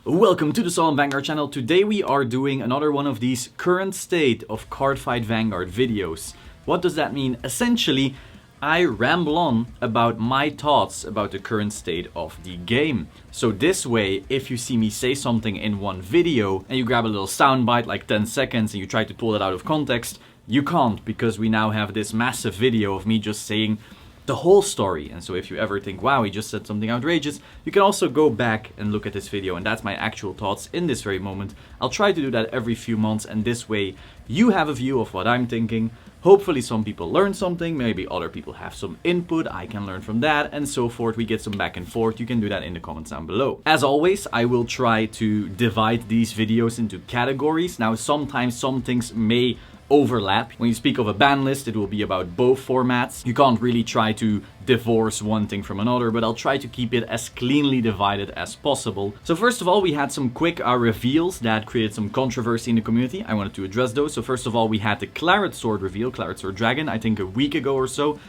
Welcome to the Solemn Vanguard channel. Today we are doing another one of these current state of Cardfight Vanguard videos. What does that mean? Essentially, I ramble on about my thoughts about the current state of the game. So this way, if you see me say something in one video and you grab a little soundbite like 10 seconds and you try to pull it out of context, you can't, because we now have this massive video of me just saying the whole story. And so if you ever think, wow, he just said something outrageous, you can also go back and look at this video, and that's my actual thoughts in this very moment. I'll try to do that every few months, and this way you have a view of what I'm thinking. Hopefully some people learn something, maybe other people have some input, I can learn from that, and so forth. We get some back and forth. You can do that in the comments down below. As always, I will try to divide these videos into categories. Now, sometimes some things may overlap. When you speak of a ban list, it will be about both formats. You can't really try to divorce one thing from another, but I'll try to keep it as cleanly divided as possible. So first of all, we had some quick reveals that created some controversy in the community. I wanted to address those. So first of all, we had the Claret Sword reveal, Claret Sword Dragon, I think a week ago or so.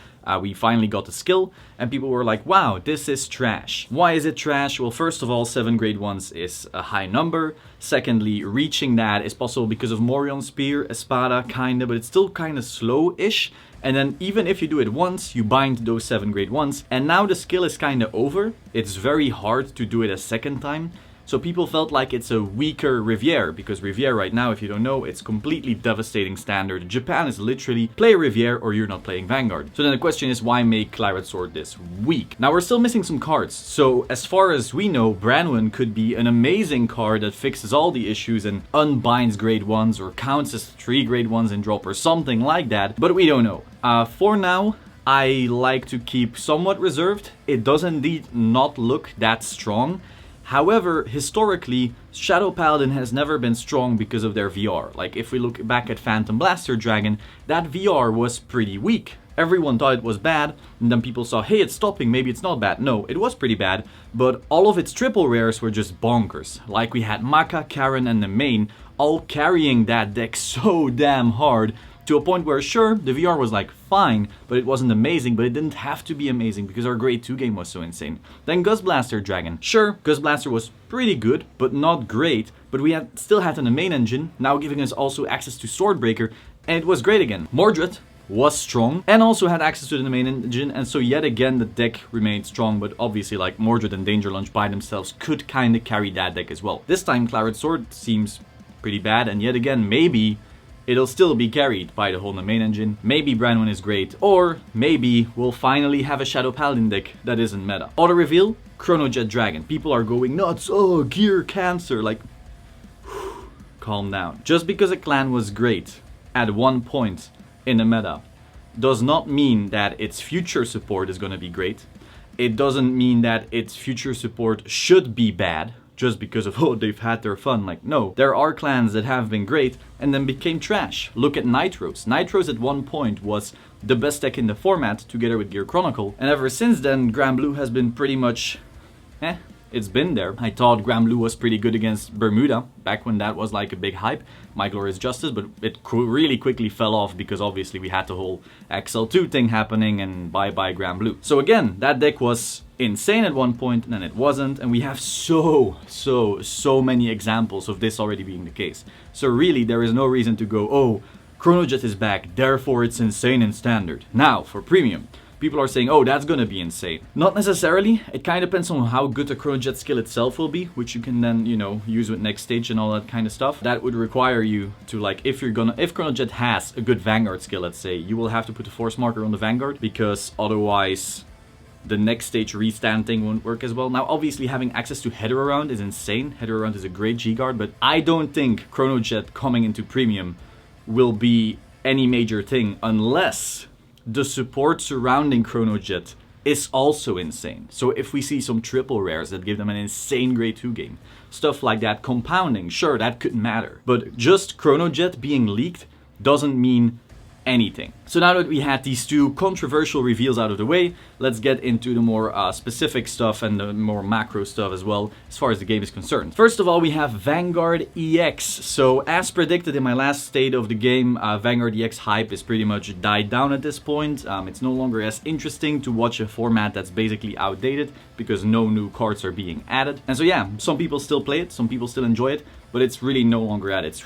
We finally got the skill, and people were like, wow, this is trash. Why is it trash? Well, first of all, 7 grade 1s is a high number. Secondly, reaching that is possible because of Morion's Spear, Espada, kinda, but it's still kinda slow-ish. And then even if you do it once, you bind those 7 grade 1s, and now the skill is kinda over. It's very hard to do it a second time. So people felt like it's a weaker Riviere, because Riviere right now, if you don't know, it's completely devastating standard. Japan is literally play Riviere or you're not playing Vanguard. So then the question is, why make Claret Sword this weak? Now we're still missing some cards. So as far as we know, Branwen could be an amazing card that fixes all the issues and unbinds grade 1s or counts as 3 grade 1s in drop or something like that, but we don't know. For now, I like to keep somewhat reserved. It does indeed not look that strong. However, historically, Shadow Paladin has never been strong because of their VR. Like, if we look back at Phantom Blaster Dragon, that VR was pretty weak. Everyone thought it was bad, and then people saw, hey, it's stopping, maybe it's not bad. No, it was pretty bad, but all of its triple rares were just bonkers. Like, we had Maka, Karen, and the main all carrying that deck so damn hard, to a point where, sure, the VR was like fine, but it wasn't amazing, but it didn't have to be amazing because our grade 2 game was so insane. Then Gust Blaster Dragon. Sure, Gust Blaster was pretty good, but not great, but we still had an main engine, now giving us also access to Swordbreaker, and it was great again. Mordred was strong and also had access to the main engine, and so yet again the deck remained strong, but obviously like Mordred and Danger Lunge by themselves could kinda carry that deck as well. This time Claret Sword seems pretty bad, and yet again maybe it'll still be carried by the whole main engine. Maybe Branwen is great, or maybe we'll finally have a Shadow Paladin deck that isn't meta. Auto reveal, Chronojet Dragon. People are going nuts, oh, gear cancer, like, calm down. Just because a clan was great at one point in the meta does not mean that its future support is gonna be great. It doesn't mean that its future support should be bad, just because of, oh, they've had their fun. Like, no. There are clans that have been great and then became trash. Look at Nitros. Nitros at one point was the best deck in the format together with Gear Chronicle. And ever since then, Grand Blue has been pretty much, it's been there. I thought Grand Blue was pretty good against Bermuda back when that was like a big hype. My Glorious Justice, but it really quickly fell off because obviously we had the whole XL2 thing happening and bye-bye Grand Blue. So again, that deck was insane at one point and then it wasn't, and we have so many examples of this already being the case. So really there is no reason to go, oh, Chronojet is back, therefore it's insane in standard. Now for premium, people are saying, oh, that's gonna be insane. Not necessarily. It kind of depends on how good the Chronojet skill itself will be, which you can then, you know, use with next stage and all that kind of stuff. That would require you to, like, if Chronojet has a good Vanguard skill, let's say, you will have to put a force marker on the Vanguard, because otherwise the next stage restand thing won't work as well. Now, obviously, having access to Header Around is insane. Header Around is a great G-Guard, but I don't think Chronojet coming into premium will be any major thing unless the support surrounding Chronojet is also insane. So if we see some triple rares that give them an insane grade 2 game, stuff like that, compounding, sure, that could matter. But just Chronojet being leaked doesn't mean anything. So now that we had these two controversial reveals out of the way, let's get into the more specific stuff and the more macro stuff as well as far as the game is concerned. First of all, we have Vanguard EX. So as predicted in my last state of the game, Vanguard EX hype is pretty much died down at this point. It's no longer as interesting to watch a format that's basically outdated because no new cards are being added. And so yeah, some people still play it, some people still enjoy it, but it's really no longer at its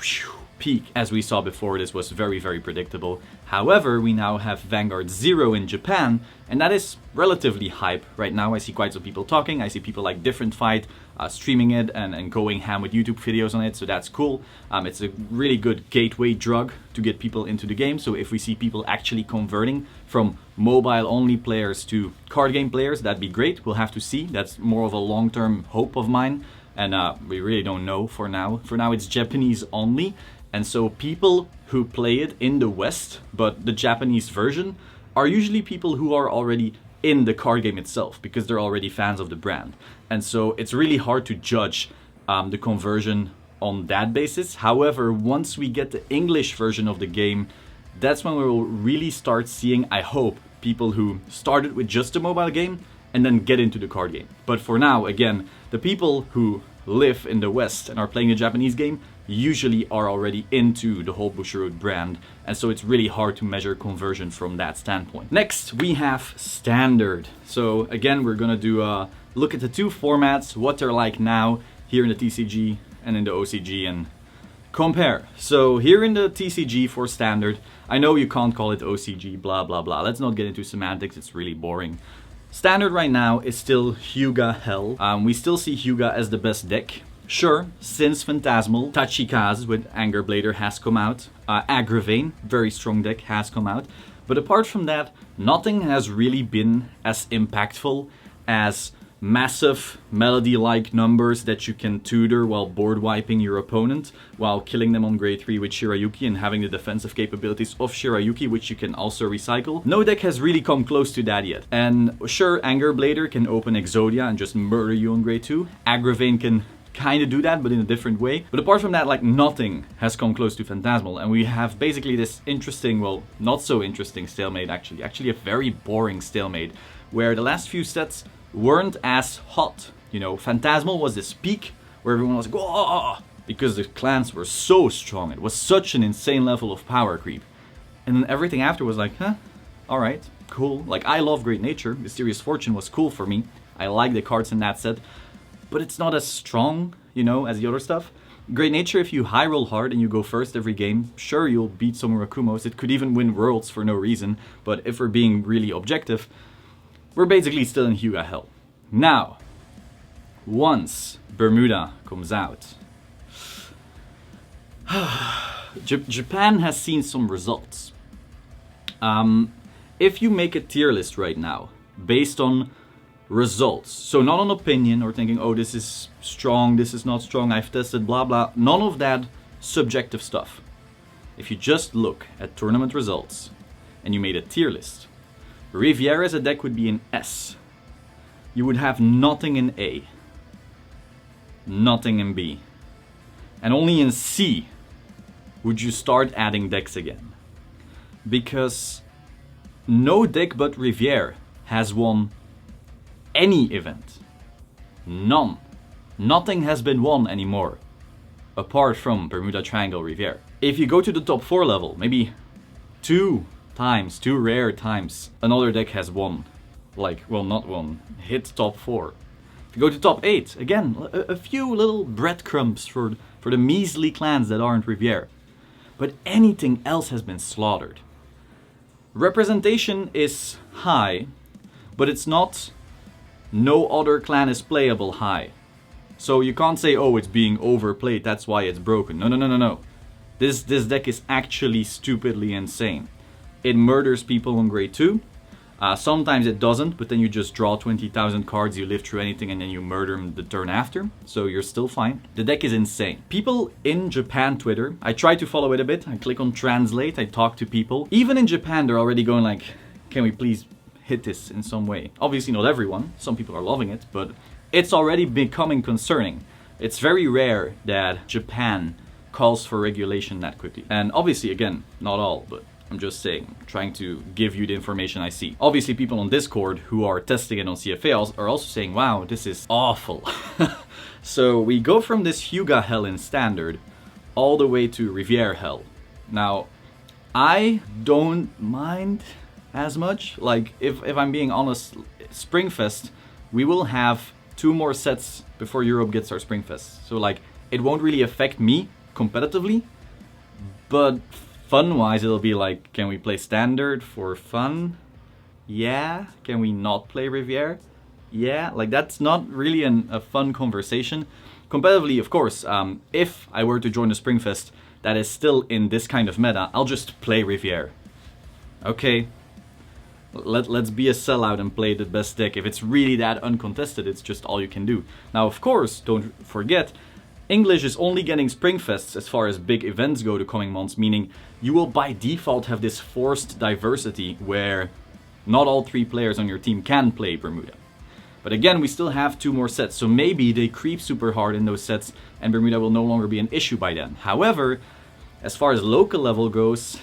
peak. As we saw before, this was very, very predictable. However, we now have Vanguard Zero in Japan, and that is relatively hype right now. I see quite some people talking. I see people like Different Fight streaming it and going ham with YouTube videos on it, so that's cool. It's a really good gateway drug to get people into the game. So if we see people actually converting from mobile-only players to card game players, that'd be great. We'll have to see. That's more of a long-term hope of mine, and we really don't know for now. For now, it's Japanese only. And so people who play it in the West, but the Japanese version, are usually people who are already in the card game itself because they're already fans of the brand. And so it's really hard to judge the conversion on that basis. However, once we get the English version of the game, that's when we will really start seeing, I hope, people who started with just a mobile game and then get into the card game. But for now, again, the people who live in the West and are playing the Japanese game usually are already into the whole Bushiroad brand, and so it's really hard to measure conversion from that standpoint. Next, we have Standard. So again, we're gonna do a look at the two formats, what they're like now here in the TCG and in the OCG, and compare. So here in the TCG for Standard, I know you can't call it OCG, blah blah blah. Let's not get into semantics, it's really boring. Standard right now is still Hyuga Hell. We still see Hyuga as the best deck. Sure, since Phantasmal, Tachikaz with Anger Blader has come out. Agravane, very strong deck, has come out. But apart from that, nothing has really been as impactful as massive melody-like numbers that you can tutor while board wiping your opponent, while killing them on grade 3 with Shirayuki and having the defensive capabilities of Shirayuki, which you can also recycle. No deck has really come close to that yet. And sure, Anger Blader can open Exodia and just murder you on grade 2. Agravane can kind of do that, but in a different way. But apart from that, like, nothing has come close to Phantasmal, and we have basically this interesting, well, not so interesting stalemate actually a very boring stalemate, where the last few sets weren't as hot. You know, Phantasmal was this peak where everyone was like, "Whoa!" because the clans were so strong. It was such an insane level of power creep. And then everything after was like, huh, alright, cool. Like, I love Great Nature. Mysterious Fortune was cool for me. I like the cards in that set. But it's not as strong, you know, as the other stuff. Great Nature, if you high roll hard and you go first every game, sure, you'll beat some Murakumos. It could even win Worlds for no reason. But if we're being really objective, we're basically still in Hyuga Hell. Now, once Bermuda comes out, Japan has seen some results. If you make a tier list right now, based on results, so not on opinion or thinking, oh, this is strong, this is not strong, I've tested, blah blah, none of that subjective stuff. If you just look at tournament results and you made a tier list, Riviera as a deck would be in S. You would have nothing in A, nothing in B, and only in C would you start adding decks again. Because no deck but Riviera has won any event. None. Nothing has been won anymore, apart from Bermuda Triangle Riviera. If you go to the top 4 level, maybe two rare times, another deck has won. Like, well, not won, hit top 4. If you go to top 8, again, a few little breadcrumbs for the measly clans that aren't Riviera. But anything else has been slaughtered. Representation is high, but it's not no other clan is playable high. So you can't say, oh, it's being overplayed, that's why it's broken. No. This deck is actually stupidly insane. It murders people on grade 2. Sometimes it doesn't, but then you just draw 20,000 cards, you live through anything, and then you murder them the turn after. So you're still fine. The deck is insane. People in Japan Twitter, I try to follow it a bit. I click on translate, I talk to people. Even in Japan, they're already going like, can we please hit this in some way? Obviously not everyone. Some people are loving it, but it's already becoming concerning. It's very rare that Japan calls for regulation that quickly. And obviously, again, not all, but I'm just saying, trying to give you the information I see. Obviously, people on Discord who are testing it on CFA are also saying, wow, this is awful. So we go from this Hyuga hell in standard all the way to Riviere hell. Now, I don't mind as much. Like, if I'm being honest, Springfest, we will have 2 more sets before Europe gets our Springfest. So like, it won't really affect me competitively, but fun-wise, it'll be like, can we play standard for fun? Yeah. Can we not play Riviere? Yeah. Like, that's not really a fun conversation. Competitively, of course, if I were to join the Springfest that is still in this kind of meta, I'll just play Riviere. Okay. Let's be a sellout and play the best deck. If it's really that uncontested, it's just all you can do. Now, of course, don't forget, English is only getting Springfests as far as big events go the coming months, meaning you will by default have this forced diversity where not all 3 players on your team can play Bermuda. But again, we still have 2 more sets, so maybe they creep super hard in those sets and Bermuda will no longer be an issue by then. However, as far as local level goes,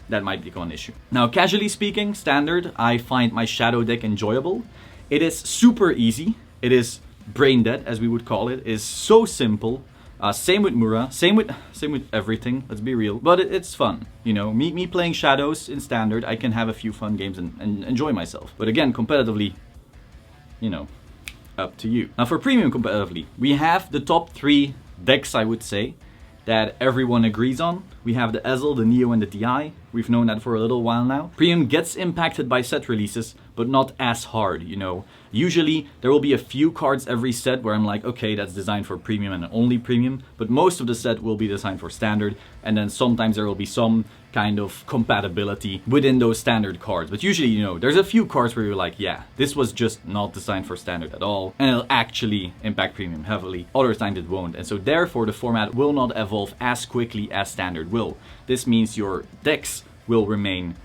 that might become an issue. Now, casually speaking, standard, I find my shadow deck enjoyable. It is super easy. It is brain dead, as we would call it. It is so simple. Same with Mura, same with everything, let's be real. But it's fun, you know, me playing shadows in standard, I can have a few fun games and enjoy myself. But again, competitively, you know, up to you. Now for premium competitively, we have the top 3 decks, I would say, that everyone agrees on. We have the Ezel, the Neo, and the DI. We've known that for a little while now. Premium gets impacted by set releases, but not as hard, you know. Usually, there will be a few cards every set where I'm like, okay, that's designed for premium and only premium, but most of the set will be designed for standard, and then sometimes there will be some kind of compatibility within those standard cards. But usually, you know, there's a few cards where you're like, yeah, this was just not designed for standard at all, and it'll actually impact premium heavily. Other times it won't, and so therefore the format will not evolve as quickly as standard will. This means your decks will remain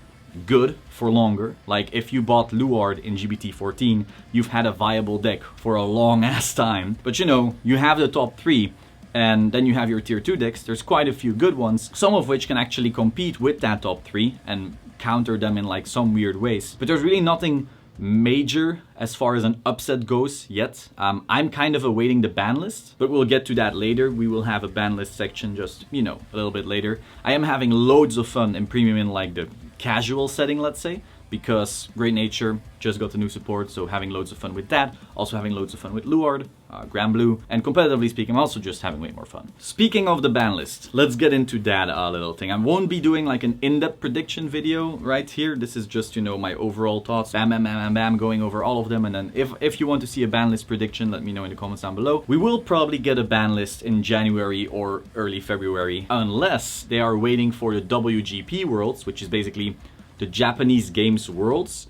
good for longer. Like if you bought Luard in GBT14, you've had a viable deck for a long ass time. But you know, you have the top 3 and then you have your tier 2 decks. There's quite a few good ones, some of which can actually compete with that top 3 and counter them in like some weird ways. But there's really nothing major as far as an upset goes yet. I'm kind of awaiting the ban list, but we'll get to that later. We will have a ban list section just, you know, a little bit later. I am having loads of fun in premium in like the casual setting, let's say, because Great Nature just got the new support, so having loads of fun with that. Also having loads of fun with Luard, Grand Blue, and competitively speaking, I'm also just having way more fun. Speaking of the ban list, let's get into that little thing. I won't be doing like an in-depth prediction video right here. This is just, you know, my overall thoughts, bam, bam, bam, bam, bam, going over all of them. And then if you want to see a ban list prediction, let me know in the comments down below. We will probably get a ban list in January or early February, unless they are waiting for the WGP Worlds, which is basically the Japanese Games Worlds.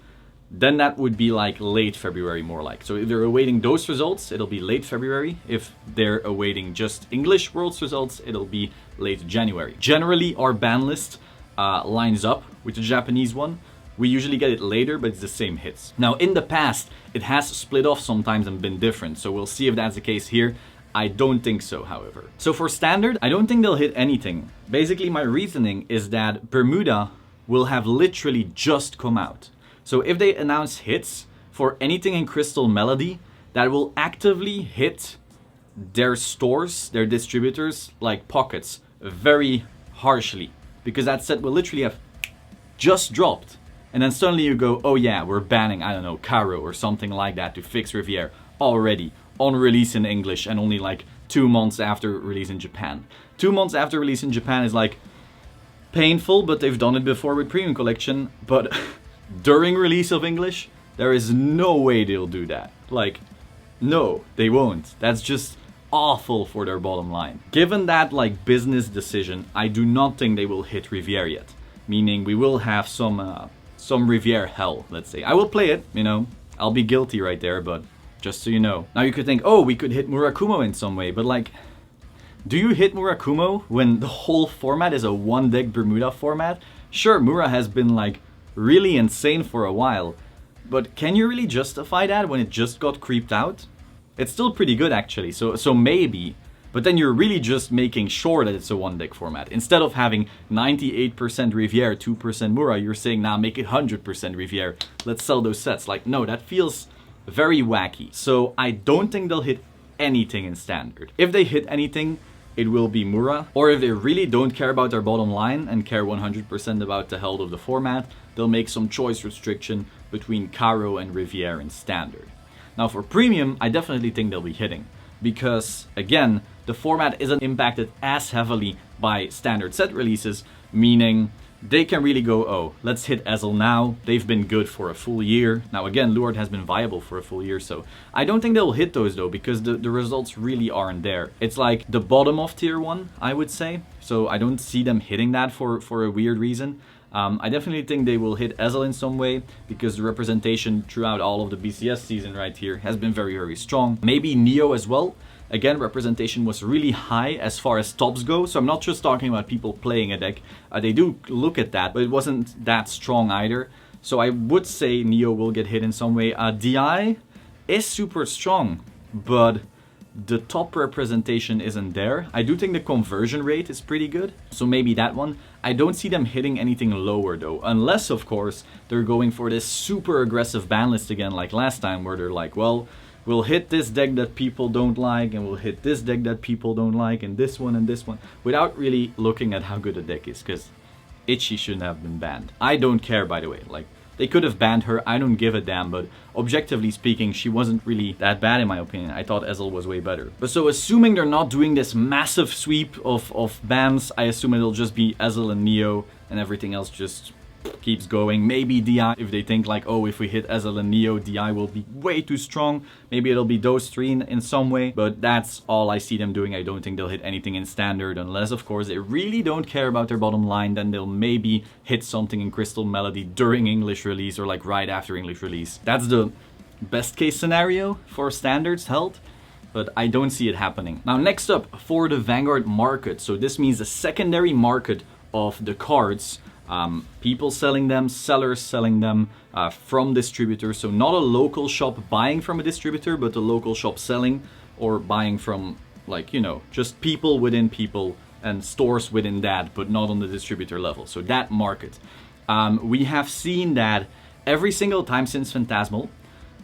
Then that would be like late February more like. So if they're awaiting those results, it'll be late February. If they're awaiting just English Worlds results, it'll be late January. Generally, our ban list lines up with the Japanese one. We usually get it later, but it's the same hits. Now, in the past, it has split off sometimes and been different. So we'll see if that's the case here. I don't think so, however. So for standard, I don't think they'll hit anything. Basically, my reasoning is that Bermuda will have literally just come out. So if they announce hits for anything in Crystal Melody, that will actively hit their stores, their distributors, like pockets, very harshly. Because that set will literally have just dropped. And then suddenly you go, oh yeah, we're banning, I don't know, Caro or something like that to fix Riviere already on release in English and only like 2 months after release in Japan. 2 months after release in Japan is like painful, but they've done it before with Premium Collection. But during release of English, there is no way they'll do that. Like, no, they won't. That's just awful for their bottom line. Given that like business decision, I do not think they will hit Riviere yet. Meaning we will have some Riviere hell, let's say. I will play it, you know, I'll be guilty right there, but just so you know. Now you could think, oh, we could hit Murakumo in some way, but like, do you hit Murakumo when the whole format is a one deck Bermuda format? Sure, Mura has been like really insane for a while, but can you really justify that when it just got creeped out? It's still pretty good actually, so maybe But then you're really just making sure that it's a one deck format. Instead of having 98% Riviere, 2% Mura, you're saying now make it 100% Riviere. Let's sell those sets. Like, no, that feels very wacky. So I don't think they'll hit anything in standard. If they hit anything, it will be Mura. Or if they really don't care about their bottom line and care 100% about the health of the format, they'll make some choice restriction between Caro and Riviere in standard. Now for premium, I definitely think they'll be hitting. Because, again, the format isn't impacted as heavily by standard set releases, meaning they can really go, oh, let's hit Ezel now. They've been good for a full year. Now, again, Luard has been viable for a full year, so I don't think they'll hit those, though, because the results really aren't there. It's like the bottom of tier 1, I would say, so I don't see them hitting that for a weird reason. I definitely think they will hit Ezel in some way, because the representation throughout all of the BCS season right here has been very, very strong. Maybe Neo as well. Again, representation was really high as far as tops go, so I'm not just talking about people playing a deck. They do look at that, but it wasn't that strong either. So I would say Neo will get hit in some way. DI is super strong, but the top representation isn't there. I do think the conversion rate is pretty good, so maybe that one. I don't see them hitting anything lower though, unless of course they're going for this super aggressive ban list again like last time, where they're like, well, we'll hit this deck that people don't like, and we'll hit this deck that people don't like, and this one, without really looking at how good the deck is, because Itchy shouldn't have been banned. I don't care, by the way. Like, they could have banned her, I don't give a damn, but objectively speaking, she wasn't really that bad in my opinion. I thought Ezel was way better. But so assuming they're not doing this massive sweep of bans, I assume it'll just be Ezel and Neo, and everything else just keeps going. Maybe DI, if they think like, oh, if we hit Ezel and Neo, DI will be way too strong. Maybe it'll be those three in some way, but that's all I see them doing. I don't think they'll hit anything in standard, unless of course they really don't care about their bottom line. Then they'll maybe hit something in Crystal Melody during English release, or like right after English release. That's the best case scenario for standards held, but I don't see it happening. Now next up, for the Vanguard market. So this means the secondary market of the cards. People selling them, sellers selling them from distributors. So not a local shop buying from a distributor, but a local shop selling or buying from, like, you know, just people within people and stores within that, but not on the distributor level. So that market. We have seen that every single time since Phantasmal,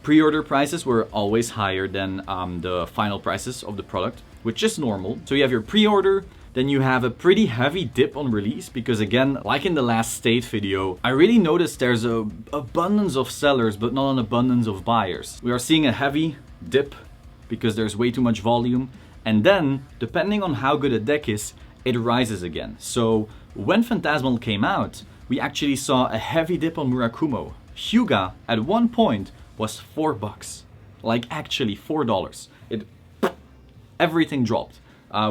pre-order prices were always higher than the final prices of the product, which is normal. So you have your pre-order, then you have a pretty heavy dip on release, because again, like in the last state video, I really noticed there's a abundance of sellers, but not an abundance of buyers. We are seeing a heavy dip because there's way too much volume. And then, depending on how good a deck is, it rises again. So when Phantasmal came out, we actually saw a heavy dip on Murakumo. Hyuga at one point was $4. Like actually $4. Everything dropped.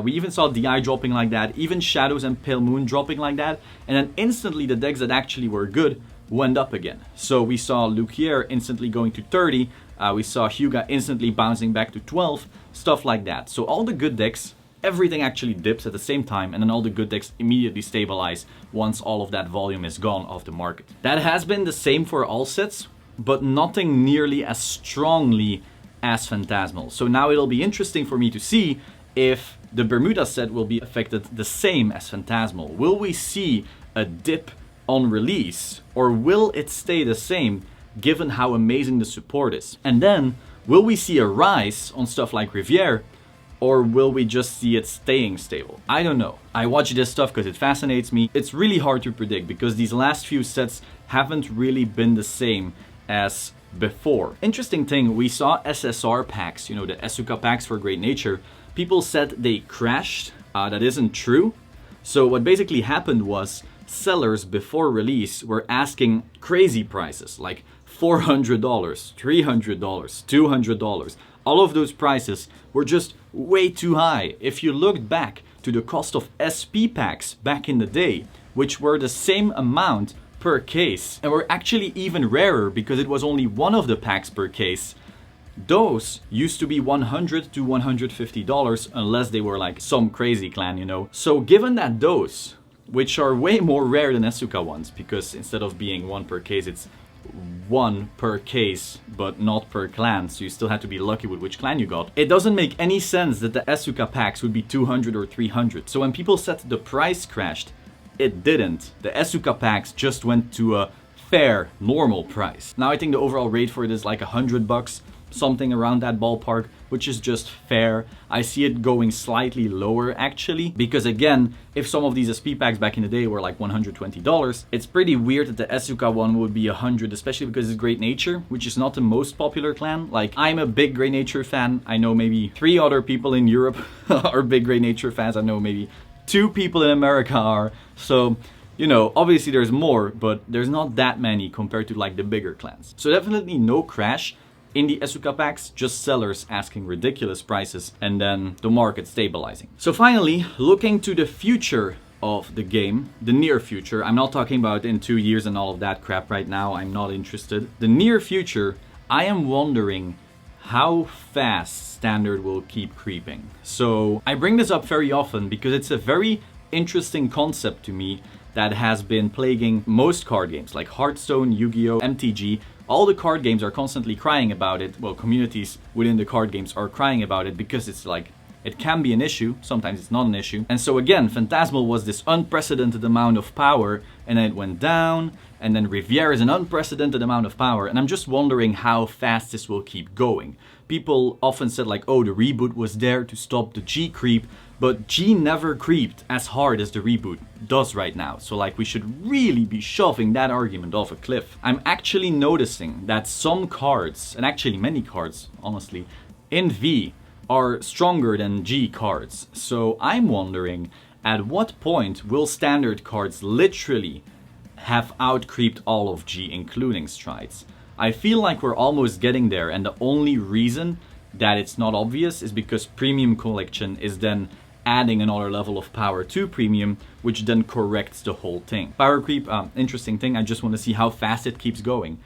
We even saw DI dropping like that, even Shadows and Pale Moon dropping like that, and then instantly the decks that actually were good went up again. So we saw Luquier instantly going to 30, we saw Hyuga instantly bouncing back to 12, stuff like that. So all the good decks, everything actually dips at the same time, and then all the good decks immediately stabilize once all of that volume is gone off the market. That has been the same for all sets, but nothing nearly as strongly as Phantasmal. So now it'll be interesting for me to see if the Bermuda set will be affected the same as Phantasmal. Will we see a dip on release, or will it stay the same given how amazing the support is? And then, will we see a rise on stuff like Riviere, or will we just see it staying stable? I don't know. I watch this stuff because it fascinates me. It's really hard to predict because these last few sets haven't really been the same as before. Interesting thing, we saw SSR packs, you know, the Esuka packs for Great Nature. People said they crashed. That isn't true. So what basically happened was sellers before release were asking crazy prices, like $400, $300, $200. All of those prices were just way too high. If you looked back to the cost of SP packs back in the day, which were the same amount per case, and were actually even rarer because it was only one of the packs per case, those used to be $100 to $150 unless they were like some crazy clan, you know. So given that those, which are way more rare than Esuka ones, because instead of being one per case, it's one per case, but not per clan, so you still had to be lucky with which clan you got. It doesn't make any sense that the Esuka packs would be 200 or 300. So when people said the price crashed, it didn't. The Esuka packs just went to a fair, normal price. Now I think the overall rate for it is like $100, something around that ballpark, which is just fair. I see it going slightly lower actually, because again, if some of these SP packs back in the day were like $120, it's pretty weird that the Esuka one would be 100, especially because it's Great Nature, which is not the most popular clan. Like, I'm a big Great Nature fan. I know maybe 3 other people in Europe are big Great Nature fans. I know maybe 2 people in America are. So, you know, obviously there's more, but there's not that many compared to like the bigger clans. So definitely no crash in the Esuka packs, just sellers asking ridiculous prices and then the market stabilizing. So finally, looking to the future of the game, the near future, I'm not talking about in 2 years and all of that crap right now, I'm not interested. The near future, I am wondering how fast standard will keep creeping. So I bring this up very often because it's a very interesting concept to me that has been plaguing most card games like Hearthstone, Yu-Gi-Oh, MTG. All the card games are constantly crying about it. Well, communities within the card games are crying about it because it's like, it can be an issue, sometimes it's not an issue. And so again, Phantasmal was this unprecedented amount of power, and then it went down, and then Riviera is an unprecedented amount of power, and I'm just wondering how fast this will keep going. People often said like, oh, the reboot was there to stop the G creep, but G never creeped as hard as the reboot does right now. So like, we should really be shoving that argument off a cliff. I'm actually noticing that some cards, and actually many cards, honestly, in V are stronger than G cards. So I'm wondering, at what point will standard cards literally have outcreeped all of G, including strides? I feel like we're almost getting there, and the only reason that it's not obvious is because Premium Collection is then adding another level of power to Premium, which then corrects the whole thing. Power creep, interesting thing, I just want to see how fast it keeps going.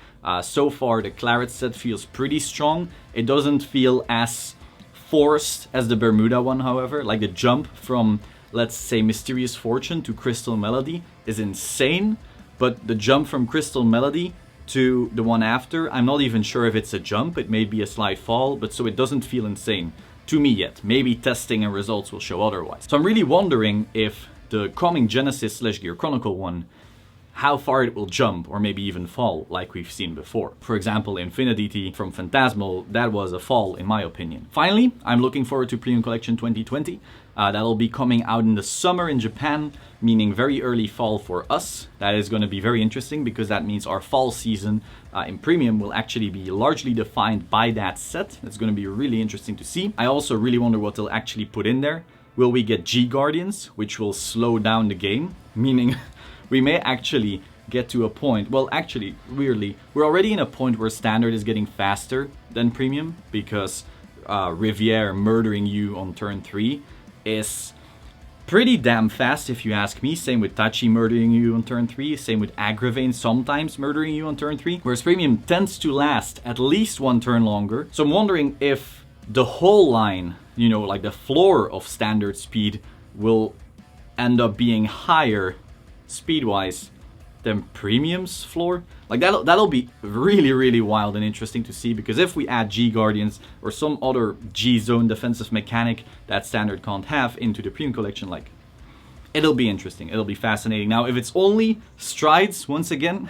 So far the Claret set feels pretty strong. It doesn't feel as forced as the Bermuda one, however. Like the jump from, let's say, Mysterious Fortune to Crystal Melody is insane, but the jump from Crystal Melody to the one after, I'm not even sure if it's a jump, it may be a slight fall, but so it doesn't feel insane to me yet. Maybe testing and results will show otherwise. So I'm really wondering if the coming Genesis / Gear Chronicle one, how far it will jump or maybe even fall like we've seen before. For example, Infinity from Phantasmal, that was a fall in my opinion. Finally, I'm looking forward to Premium Collection 2020. That'll be coming out in the summer in Japan, meaning very early fall for us. That is going to be very interesting because that means our fall season in Premium will actually be largely defined by that set. It's going to be really interesting to see. I also really wonder what they'll actually put in there. Will we get G Guardians, which will slow down the game? Meaning we may actually get to a point, well actually, weirdly, we're already in a point where Standard is getting faster than Premium because Riviere murdering you on turn 3 is pretty damn fast if you ask me. Same with Tachi murdering you on turn 3, same with Agravane sometimes murdering you on turn 3, whereas Premium tends to last at least 1 turn longer. So I'm wondering if the whole line, you know, like the floor of Standard speed will end up being higher speed-wise than Premium's floor. Like that'll be really, really wild and interesting to see, because if we add G Guardians or some other G zone defensive mechanic that Standard can't have into the Premium Collection, like, it'll be interesting, it'll be fascinating. Now if it's only strides once again,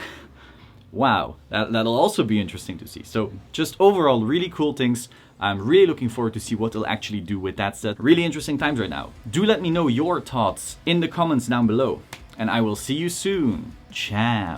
wow, that'll also be interesting to see. So just overall really cool things. I'm really looking forward to see what they'll actually do with that set. Really interesting times right now. Do let me know your thoughts in the comments down below, and I will see you soon. Ciao.